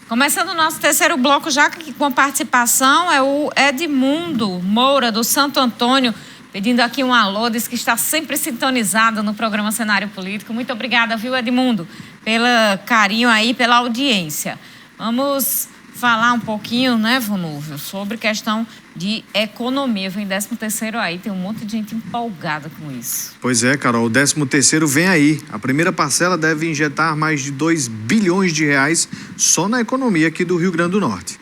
Começando o nosso terceiro bloco, já que com participação é o Edmundo Moura, do Santo Antônio, pedindo aqui um alô, diz que está sempre sintonizado no programa Cenário Político. Muito obrigada, viu, Edmundo, pelo carinho aí, pela audiência. Vamos falar um pouquinho, né, Vonúvio, sobre questão de economia. Vem 13º aí, tem um monte de gente empolgada com isso. Pois é, Carol, o 13º vem aí. A primeira parcela deve injetar mais de 2 bilhões de reais só na economia aqui do Rio Grande do Norte.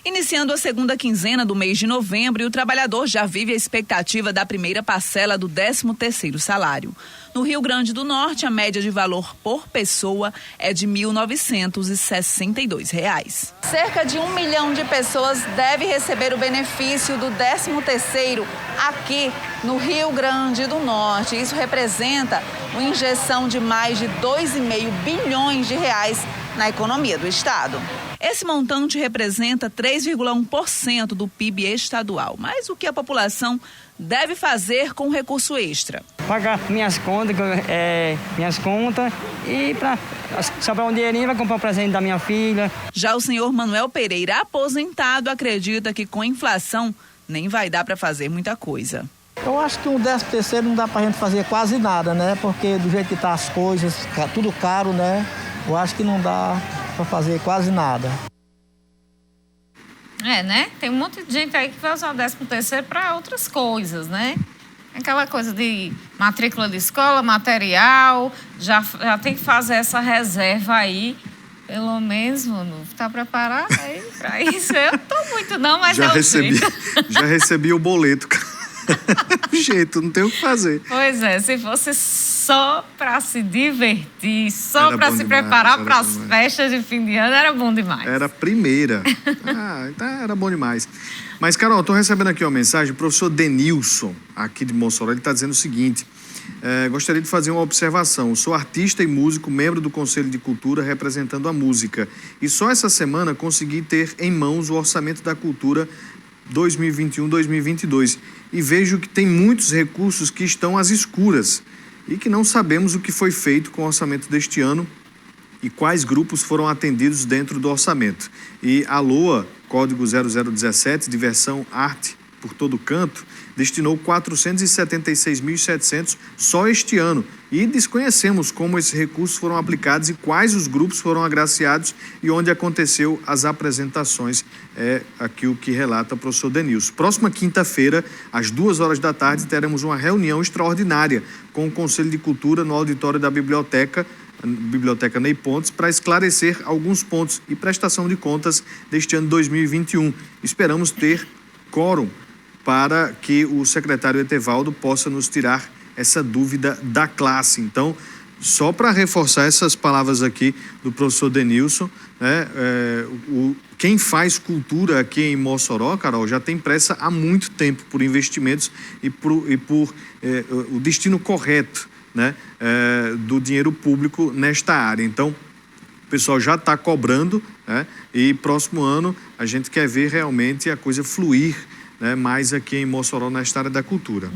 Iniciando a segunda quinzena do mês de novembro, o trabalhador já vive a expectativa da primeira parcela do 13º salário. No Rio Grande do Norte, a média de valor por pessoa é de R$ 1.962. Cerca de 1 milhão de pessoas deve receber o benefício do 13º aqui no Rio Grande do Norte. Isso representa uma injeção de mais de 2,5 bilhões de reais na economia do estado. Esse montante representa 3,1% do PIB estadual. Mas o que a população deve fazer com o recurso extra? Pagar minhas contas e para sobrar um dinheirinho vai comprar um presente da minha filha. Já o senhor Manuel Pereira, aposentado, acredita que com a inflação nem vai dar para fazer muita coisa. Eu acho que um 13º não dá para a gente fazer quase nada, né? Porque do jeito que tá as coisas, tudo caro, né? Eu acho que não dá para fazer quase nada. Né? Tem um monte de gente aí que vai usar o 13º para outras coisas, né? Aquela coisa de matrícula de escola, material, já tem que fazer essa reserva aí. Pelo menos, mano, tá preparado aí para isso? Eu tô muito não, mas já recebi o boleto. Jeito, não tem o que fazer. Pois é, se fosse só para se divertir, só para se preparar para as festas de fim de ano, era bom demais. Era a primeira. Então era bom demais. Mas, Carol, estou recebendo aqui uma mensagem do professor Denilson, aqui de Mossoró. Ele está dizendo o seguinte: gostaria de fazer uma observação. Sou artista e músico, membro do Conselho de Cultura, representando a música. E só essa semana consegui ter em mãos o Orçamento da Cultura 2021-2022. E vejo que tem muitos recursos que estão às escuras e que não sabemos o que foi feito com o orçamento deste ano e quais grupos foram atendidos dentro do orçamento. E a LOA, código 0017, Diversão, Arte por Todo Canto, destinou 476.700 só este ano. E desconhecemos como esses recursos foram aplicados e quais os grupos foram agraciados e onde aconteceu as apresentações. É aqui o que relata o professor Denilson. Próxima quinta-feira, às 14h, teremos uma reunião extraordinária com o Conselho de Cultura no auditório da Biblioteca Ney Pontes, para esclarecer alguns pontos e prestação de contas deste ano 2021. Esperamos ter quórum para que o secretário Etevaldo possa nos tirar essa dúvida da classe. Então, só para reforçar essas palavras aqui do professor Denilson, né, quem faz cultura aqui em Mossoró, Carol, já tem pressa há muito tempo por investimentos e por o destino correto, né, do dinheiro público nesta área. Então, o pessoal já está cobrando, né, e próximo ano a gente quer ver realmente a coisa fluir, né, mais aqui em Mossoró, nesta área da cultura.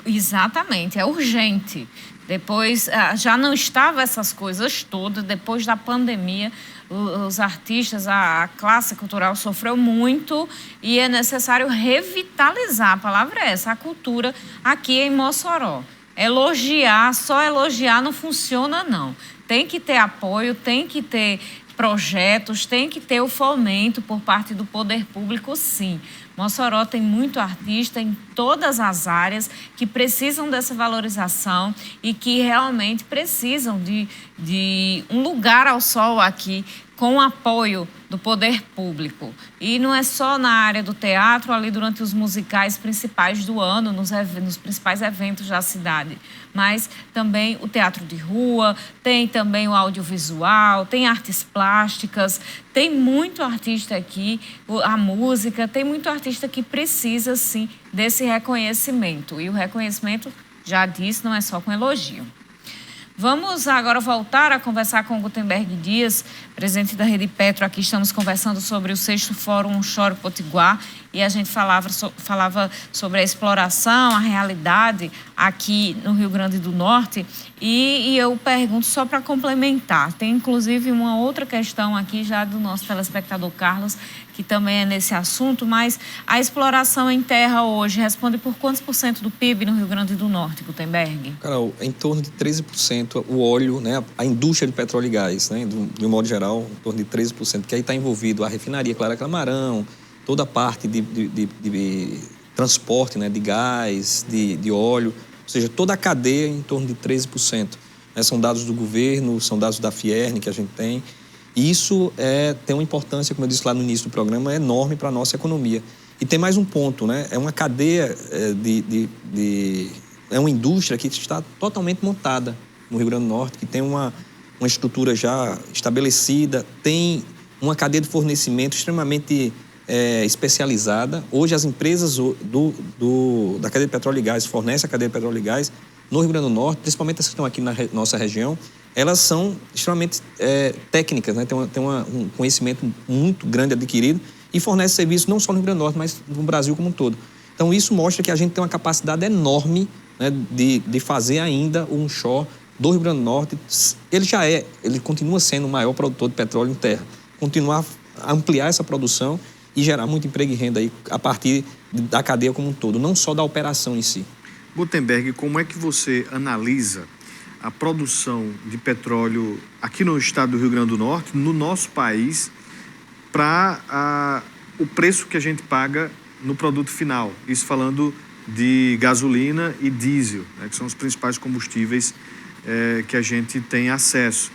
Exatamente, é urgente. Depois, já não estava essas coisas todas, depois da pandemia, os artistas, a classe cultural sofreu muito e é necessário revitalizar, a palavra é essa, a cultura aqui em Mossoró. Elogiar, só elogiar não funciona, não. Tem que ter apoio, tem que ter projetos, tem que ter o fomento por parte do poder público, sim. Mossoró tem muito artista em todas as áreas que precisam dessa valorização e que realmente precisam de um lugar ao sol aqui com o apoio do poder público. E não é só na área do teatro, ali durante os musicais principais do ano, nos principais eventos da cidade, mas também o teatro de rua, tem também o audiovisual, tem artes plásticas, tem muito artista aqui, a música, tem muito artista que precisa, sim, desse reconhecimento. E o reconhecimento, já disse, não é só com elogio. Vamos agora voltar a conversar com o Gutenberg Dias, presidente da Rede Petro. Aqui estamos conversando sobre o 6º Fórum Choro Potiguar e a gente falava sobre a exploração, a realidade aqui no Rio Grande do Norte, e eu pergunto só para complementar, tem inclusive uma outra questão aqui já do nosso telespectador Carlos, que também é nesse assunto, mas a exploração em terra hoje responde por quantos % do PIB no Rio Grande do Norte, Gutenberg? Carol, em torno de 13% o óleo, né, a indústria de petróleo e gás, né, de um modo geral, em torno de 13%, que aí está envolvido a refinaria Clara Camarão, toda a parte de transporte, né, de gás, de óleo, ou seja, toda a cadeia em torno de 13%. São dados do governo, são dados da Fierne que a gente tem. E isso tem uma importância, como eu disse lá no início do programa, enorme para a nossa economia. E tem mais um ponto, né? É uma cadeia é uma indústria que está totalmente montada no Rio Grande do Norte, que tem uma estrutura já estabelecida, tem uma cadeia de fornecimento extremamente especializada. Hoje as empresas da cadeia de petróleo e gás fornecem a cadeia de petróleo e gás no Rio Grande do Norte, principalmente as que estão aqui na nossa região, elas são extremamente técnicas, né? Tem um conhecimento muito grande adquirido e fornece serviços não só no Rio Grande do Norte, mas no Brasil como um todo. Então, isso mostra que a gente tem uma capacidade enorme, né, de fazer ainda o onshore do Rio Grande do Norte. Ele continua sendo o maior produtor de petróleo em terra. Continuar a ampliar essa produção e gerar muito emprego e renda aí a partir da cadeia como um todo, não só da operação em si. Gutenberg, como é que você analisa a produção de petróleo aqui no estado do Rio Grande do Norte, no nosso país, para o preço que a gente paga no produto final? Isso falando de gasolina e diesel, né, que são os principais combustíveis que a gente tem acesso.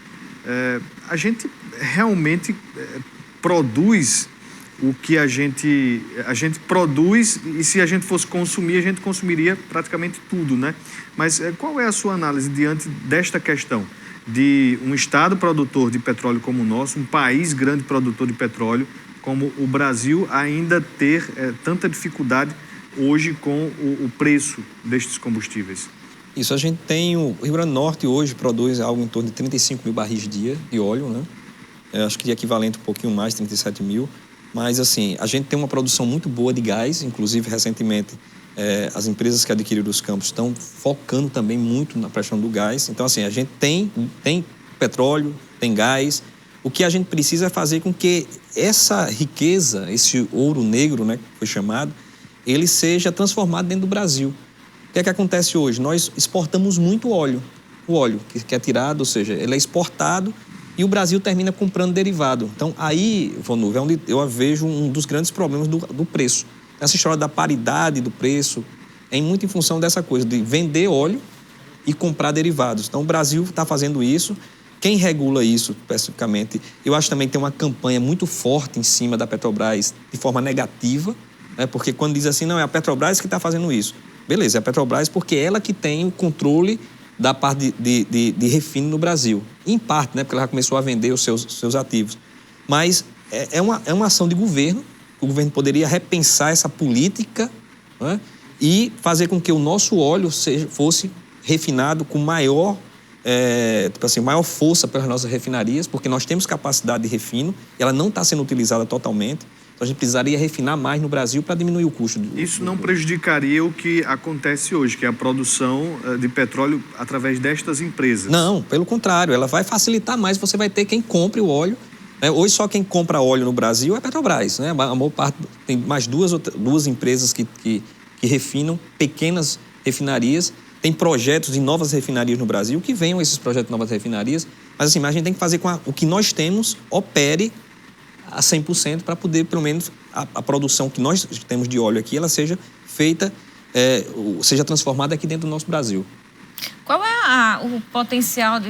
A gente realmente produz o que a gente produz, e se a gente fosse consumir, a gente consumiria praticamente tudo, né? Mas qual é a sua análise diante desta questão de um estado produtor de petróleo como o nosso, um país grande produtor de petróleo como o Brasil, ainda ter tanta dificuldade hoje com o preço destes combustíveis? Isso, a gente tem o Rio Grande do Norte hoje produz algo em torno de 35 mil barris dia de óleo, né? Acho que é equivalente um pouquinho mais, 37 mil. Mas, assim, a gente tem uma produção muito boa de gás, inclusive, recentemente, as empresas que adquiriram os campos estão focando também muito na questão do gás. Então, assim, a gente tem petróleo, tem gás. O que a gente precisa é fazer com que essa riqueza, esse ouro negro, né, que foi chamado, ele seja transformado dentro do Brasil. O que é que acontece hoje? Nós exportamos muito óleo. O óleo que é tirado, ou seja, ele é exportado, e o Brasil termina comprando derivado. Então, aí, Vanuve, é onde eu vejo um dos grandes problemas do preço. Essa história da paridade do preço é muito em função dessa coisa, de vender óleo e comprar derivados. Então, o Brasil está fazendo isso. Quem regula isso, especificamente, eu acho também que tem uma campanha muito forte em cima da Petrobras de forma negativa, né? Porque quando diz assim, não, é a Petrobras que está fazendo isso. Beleza, é a Petrobras porque é ela que tem o controle da parte de refino no Brasil. Em parte, né, porque ela já começou a vender os seus ativos. Mas é uma ação de governo. O governo poderia repensar essa política, né, e fazer com que o nosso óleo fosse refinado com maior força pelas nossas refinarias, porque nós temos capacidade de refino e ela não está sendo utilizada totalmente. Então, a gente precisaria refinar mais no Brasil para diminuir o custo. Isso não prejudicaria o que acontece hoje, que é a produção de petróleo através destas empresas? Não, pelo contrário, ela vai facilitar mais, você vai ter quem compre o óleo. Né? Hoje só quem compra óleo no Brasil é a Petrobras, né? A maior parte, tem mais duas empresas que refinam, pequenas refinarias. Tem projetos de novas refinarias no Brasil, que venham esses projetos de novas refinarias, mas assim, a gente tem que fazer com o que nós temos opere a 100% para poder, pelo menos, a produção que nós temos de óleo aqui, ela seja feita, seja transformada aqui dentro do nosso Brasil. Qual é o potencial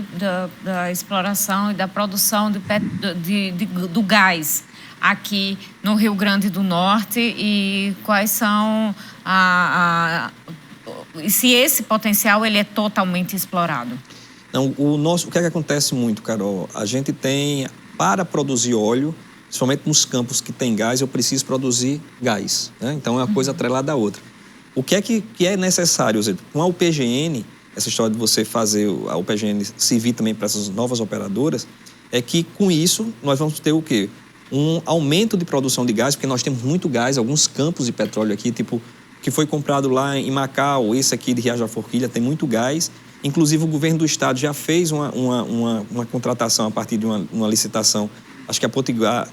da exploração e da produção do gás aqui no Rio Grande do Norte e quais são e se esse potencial ele é totalmente explorado? Não, o que é que acontece muito, Carol? A gente tem, para produzir óleo, principalmente nos campos que tem gás, eu preciso produzir gás, né? Então, é uma coisa atrelada à outra. O que é necessário? Com a UPGN, essa história de você fazer a UPGN servir também para essas novas operadoras, é que, com isso, nós vamos ter o quê? um aumento de produção de gás, porque nós temos muito gás, alguns campos de petróleo aqui, tipo, que foi comprado lá em Macau, esse aqui de Riacho da Forquilha, tem muito gás. Inclusive, o governo do estado já fez uma contratação a partir de uma licitação. Acho que a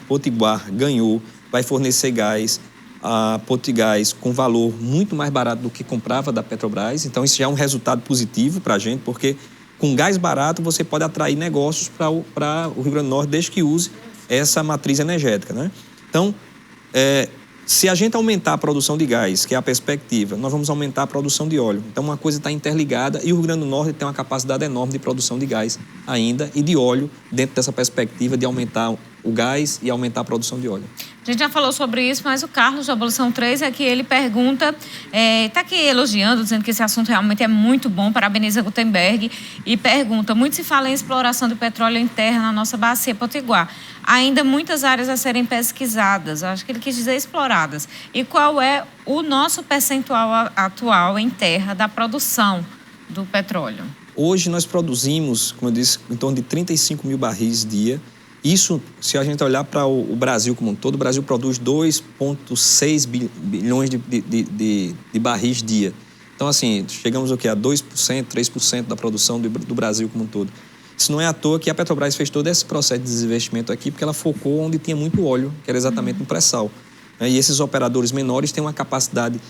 Potiguar ganhou, vai fornecer gás, a Potigás com valor muito mais barato do que comprava da Petrobras. Então, isso já é um resultado positivo para a gente, porque com gás barato você pode atrair negócios para o Rio Grande do Norte, desde que use essa matriz energética, né? Então, se a gente aumentar a produção de gás, que é a perspectiva, nós vamos aumentar a produção de óleo. Então, uma coisa está interligada e o Rio Grande do Norte tem uma capacidade enorme de produção de gás ainda e de óleo dentro dessa perspectiva de aumentar o gás e aumentar a produção de óleo. A gente já falou sobre isso, mas o Carlos, da Abolição 3, é que ele pergunta, está aqui elogiando, dizendo que esse assunto realmente é muito bom, parabeniza Gutenberg, e pergunta, muito se fala em exploração de petróleo em terra na nossa bacia potiguar. Ainda muitas áreas a serem pesquisadas, acho que ele quis dizer exploradas. E qual é o nosso percentual atual em terra da produção do petróleo? Hoje nós produzimos, como eu disse, em torno de 35 mil barris dia. Isso, se a gente olhar para o Brasil como um todo, o Brasil produz 2,6 bilhões de barris dia. Então, assim, chegamos o quê? A 2%, 3% da produção do Brasil como um todo. Isso não é à toa que a Petrobras fez todo esse processo de desinvestimento aqui, porque ela focou onde tinha muito óleo, que era exatamente no pré-sal. E esses operadores menores têm uma capacidade...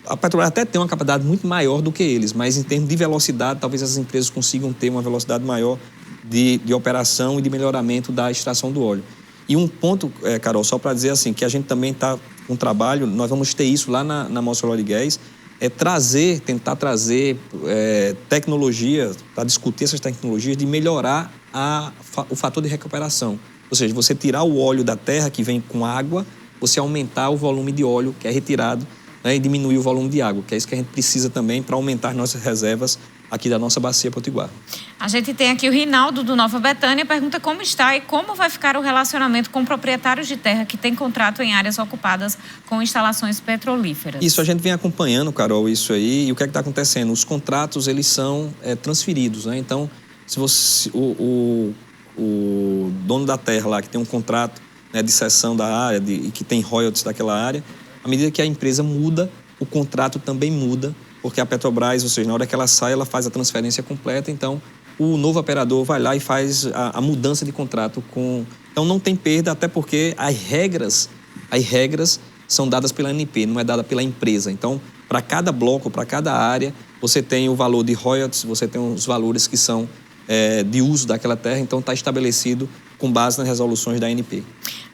A Petrobras até tem uma capacidade muito maior do que eles, mas em termos de velocidade, talvez as empresas consigam ter uma velocidade maior de operação e de melhoramento da extração do óleo. E um ponto, Carol, só para dizer assim, que a gente também está com trabalho, nós vamos ter isso lá na Mossoró de Gás, tentar trazer tecnologia, para discutir essas tecnologias de melhorar o fator de recuperação. Ou seja, você tirar o óleo da terra que vem com água, você aumentar o volume de óleo que é retirado, né, e diminuir o volume de água, que é isso que a gente precisa também para aumentar nossas reservas aqui da nossa bacia potiguar. A gente tem aqui o Rinaldo, do Nova Betânia, pergunta como está e como vai ficar o relacionamento com proprietários de terra que têm contrato em áreas ocupadas com instalações petrolíferas. Isso, a gente vem acompanhando, Carol, isso aí. E o que é que está acontecendo? Os contratos, eles são transferidos, né? Então, se você, o dono da terra lá, que tem um contrato, né, de cessão da área e que tem royalties daquela área, à medida que a empresa muda, o contrato também muda, porque a Petrobras, ou seja, na hora que ela sai, ela faz a transferência completa, então o novo operador vai lá e faz a mudança de contrato com... Então não tem perda, até porque as regras são dadas pela ANP, não é dada pela empresa. Então, para cada bloco, para cada área, você tem o valor de royalties, você tem os valores que são de uso daquela terra, então está estabelecido com base nas resoluções da ANP.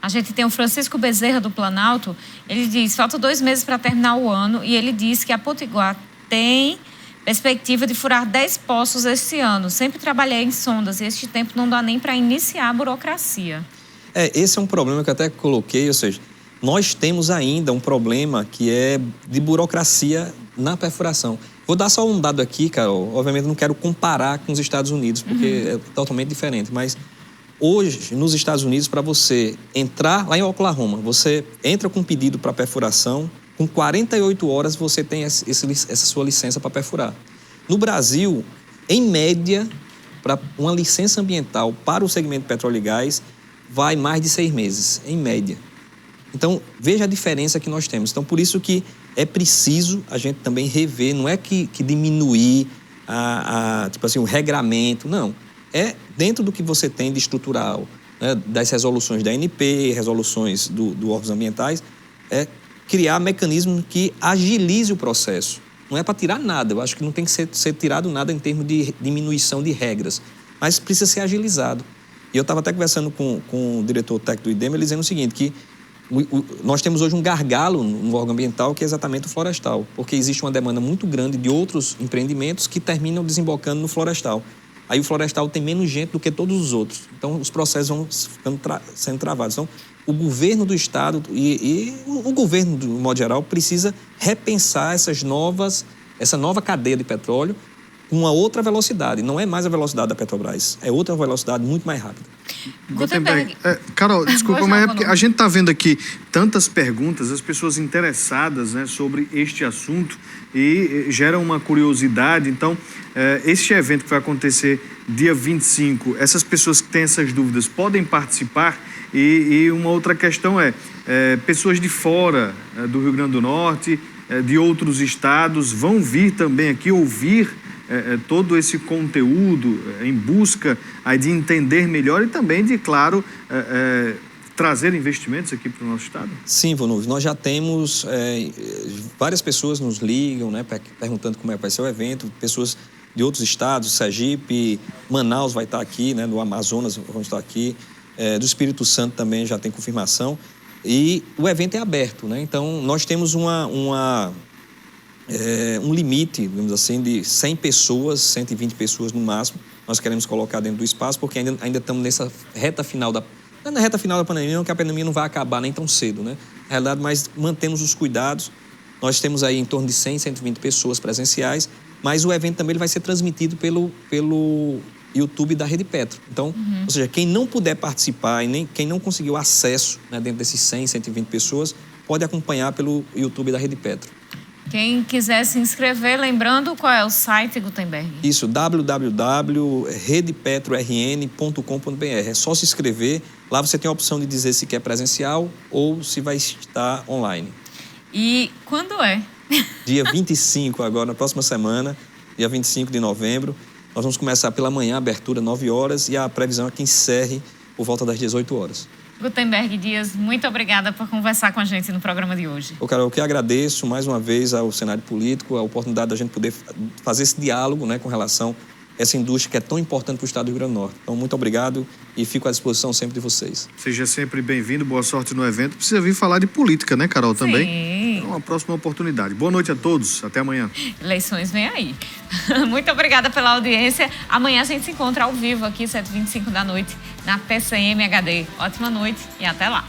A gente tem o Francisco Bezerra, do Planalto, ele diz, falta 2 meses para terminar o ano, e ele diz que a Potiguar tem perspectiva de furar 10 poços este ano. Sempre trabalhei em sondas e este tempo não dá nem para iniciar a burocracia. Esse é um problema que eu até coloquei, ou seja, nós temos ainda um problema que é de burocracia na perfuração. Vou dar só um dado aqui, Carol. Obviamente não quero comparar com os Estados Unidos, porque é totalmente diferente, mas hoje, nos Estados Unidos, para você entrar lá em Oklahoma, você entra com um pedido para perfuração, com 48 horas você tem essa sua licença para perfurar. No Brasil, em média, para uma licença ambiental para o segmento petróleo e gás, vai mais de 6 meses, em média. Então, veja a diferença que nós temos. Então, por isso que é preciso a gente também rever, não é que diminuir tipo assim, o regramento, não. É dentro do que você tem de estrutural, né, das resoluções da ANP, resoluções do órgãos ambientais, criar mecanismos que agilize o processo. Não é para tirar nada, eu acho que não tem que ser tirado nada em termos de diminuição de regras, mas precisa ser agilizado. E eu estava até conversando com o diretor técnico do IDEMA, ele dizendo o seguinte, que nós temos hoje um gargalo no órgão ambiental, que é exatamente o florestal, porque existe uma demanda muito grande de outros empreendimentos que terminam desembocando no florestal. Aí o florestal tem menos gente do que todos os outros. Então, os processos vão sendo travados. Então, o governo do Estado e o governo, de modo geral, precisa repensar essa nova cadeia de petróleo com uma outra velocidade. Não é mais a velocidade da Petrobras, é outra velocidade muito mais rápida. Gutenberg. Carol, desculpa, mas é porque a gente está vendo aqui tantas perguntas, as pessoas interessadas, né, sobre este assunto e gera uma curiosidade. Então, Este evento que vai acontecer dia 25, essas pessoas que têm essas dúvidas podem participar? E uma outra questão pessoas de fora do Rio Grande do Norte, de outros estados, vão vir também aqui ouvir todo esse conteúdo em busca de entender melhor e também de, claro, trazer investimentos aqui para o nosso estado? Sim, Vonuf, nós já temos várias pessoas nos ligam, né, perguntando como vai ser o evento, pessoas de outros estados, Sergipe, Manaus vai estar aqui, né, do Amazonas vão estar aqui, do Espírito Santo também já tem confirmação, e o evento é aberto, né, então nós temos um limite, digamos assim, de 100 pessoas, 120 pessoas no máximo, nós queremos colocar dentro do espaço, porque ainda estamos nessa reta final na reta final da pandemia, não que a pandemia não vai acabar nem tão cedo, né? Na realidade, mas mantemos os cuidados. Nós temos aí em torno de 100, 120 pessoas presenciais, mas o evento também ele vai ser transmitido pelo YouTube da Rede Petro. Então, ou seja, quem não puder participar e quem não conseguiu acesso, né, dentro desses 100, 120 pessoas, pode acompanhar pelo YouTube da Rede Petro. Quem quiser se inscrever, lembrando qual é o site, Gutenberg? Isso, www.redepetrorn.com.br. É só se inscrever. Lá você tem a opção de dizer se quer presencial ou se vai estar online. E quando é? Dia 25 agora, na próxima semana, dia 25 de novembro. Nós vamos começar pela manhã, abertura 9 horas, e a previsão é que encerre por volta das 18 horas. Gutenberg Dias, muito obrigada por conversar com a gente no programa de hoje. Carol, eu que agradeço mais uma vez ao cenário político, a oportunidade da gente poder fazer esse diálogo, né, com relação a essa indústria que é tão importante para o estado do Rio Grande do Norte. Então, muito obrigado e fico à disposição sempre de vocês. Seja sempre bem-vindo, boa sorte no evento. Precisa vir falar de política, né, Carol, também? Sim. É uma próxima oportunidade. Boa noite a todos, até amanhã. Eleições vem aí. Muito obrigada pela audiência. Amanhã a gente se encontra ao vivo aqui, 7h25 da noite, na PCM HD. Ótima noite e até lá.